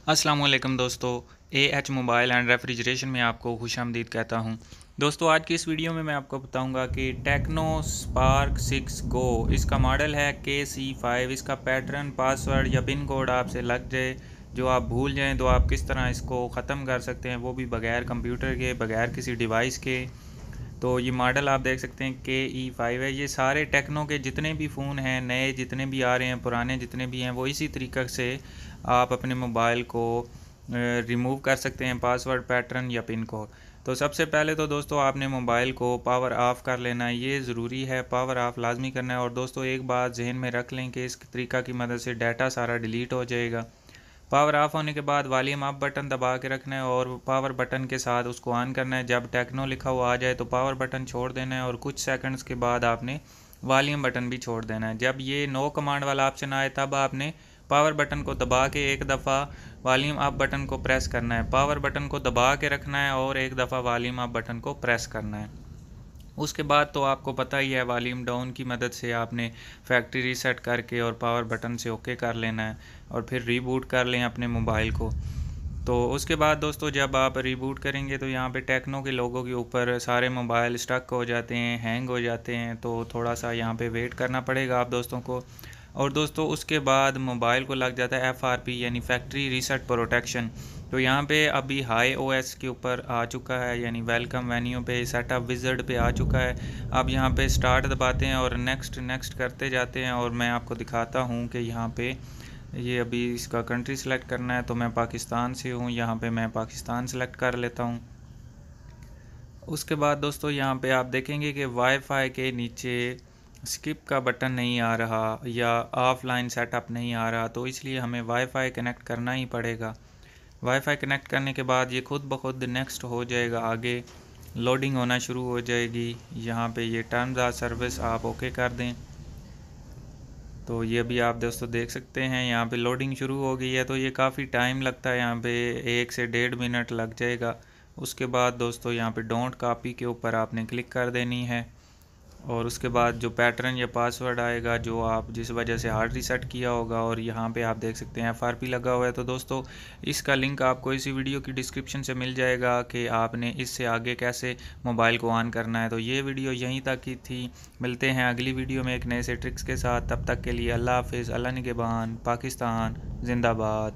अस्सलाम वालेकुम दोस्तों। एएच मोबाइल एंड रेफ्रिजरेशन में आपको खुशामदीद कहता हूं। दोस्तों आज की इस वीडियो में मैं आपको बताऊंगा कि टेक्नो स्पार्क 6 गो, इसका मॉडल है KC5। इसका पैटर्न, पासवर्ड या पिन कोड आपसे लग जाए, जो आप भूल जाएं, तो आप किस तरह इसको ख़त्म कर सकते हैं, वो भी बग़ैर कंप्यूटर के, बग़ैर किसी डिवाइस के। तो ये मॉडल आप देख सकते हैं KE5 है। ये सारे टेक्नो के जितने भी फ़ोन हैं, नए जितने भी आ रहे हैं, पुराने जितने भी हैं, वो इसी तरीक़े से आप अपने मोबाइल को रिमूव कर सकते हैं, पासवर्ड, पैटर्न या पिन कोड। तो सबसे पहले तो दोस्तों आपने मोबाइल को पावर ऑफ़ कर लेना है, ये ज़रूरी है, पावर ऑफ़ लाजमी करना है। और दोस्तों एक बात जहन में रख लें कि इस तरीक़ा की मदद से डाटा सारा डिलीट हो जाएगा। पावर ऑफ होने के बाद वॉल्यूम अप बटन दबा के रखना है और पावर बटन के साथ उसको ऑन करना है। जब टेक्नो लिखा हुआ आ जाए तो पावर बटन छोड़ देना है और कुछ सेकंड्स के बाद आपने वॉल्यूम बटन भी छोड़ देना है। जब ये नो कमांड वाला ऑप्शन आए तब आपने पावर बटन को दबा के एक दफ़ा वॉल्यूम अप बटन को प्रेस करना है। पावर बटन को दबा के रखना है और एक दफ़ा वॉल्यूम अप बटन को प्रेस करना है। उसके बाद तो आपको पता ही है, वॉल्यूम डाउन की मदद से आपने फैक्ट्री रीसेट करके और पावर बटन से ओके कर लेना है और फिर रीबूट कर लें अपने मोबाइल को। तो उसके बाद दोस्तों जब आप रीबूट करेंगे तो यहाँ पे टेक्नो के लोगों के ऊपर सारे मोबाइल स्टक हो जाते हैं, हैंग हो जाते हैं, तो थोड़ा सा यहाँ पे वेट करना पड़ेगा आप दोस्तों को। और दोस्तों उसके बाद मोबाइल को लग जाता है FRP यानी फैक्ट्री रीसेट प्रोटेक्शन। तो यहाँ पे अभी हाई OS के ऊपर आ चुका है, यानी वेलकम वेन्यू पे, सेटअप विज़र्ड पे आ चुका है। अब यहाँ पे स्टार्ट दबाते हैं और नेक्स्ट नेक्स्ट करते जाते हैं और मैं आपको दिखाता हूँ कि यहाँ पे ये अभी इसका कंट्री सेलेक्ट करना है। तो मैं पाकिस्तान से हूँ, यहाँ पे मैं पाकिस्तान सेलेक्ट कर लेता हूँ। उसके बाद दोस्तों यहाँ पे आप देखेंगे कि वाईफाई के नीचे स्किप का बटन नहीं आ रहा या ऑफलाइन सेटअप नहीं आ रहा, तो इसलिए हमें वाईफाई कनेक्ट करना ही पड़ेगा। वाईफाई कनेक्ट करने के बाद ये खुद ब खुद नेक्स्ट हो जाएगा, आगे लोडिंग होना शुरू हो जाएगी। यहाँ पे ये टर्म्स ऑफ सर्विस आप ओके कर दें। तो ये भी आप दोस्तों देख सकते हैं यहाँ पे लोडिंग शुरू हो गई है। तो ये काफ़ी टाइम लगता है, यहाँ पे 1 से 1.5 मिनट लग जाएगा। उसके बाद दोस्तों यहाँ पे डोंट कॉपी के ऊपर आपने क्लिक कर देनी है और उसके बाद जो पैटर्न या पासवर्ड आएगा जो आप जिस वजह से हार्ड रीसेट किया होगा, और यहाँ पे आप देख सकते हैं FRP लगा हुआ है। तो दोस्तों इसका लिंक आपको इसी वीडियो की डिस्क्रिप्शन से मिल जाएगा कि आपने इससे आगे कैसे मोबाइल को ऑन करना है। तो ये वीडियो यहीं तक की थी। मिलते हैं अगली वीडियो में एक नए से ट्रिक्स के साथ। तब तक के लिए अल्लाह हाफिज़। अल्लाह निगहबान। पाकिस्तान जिंदाबाद।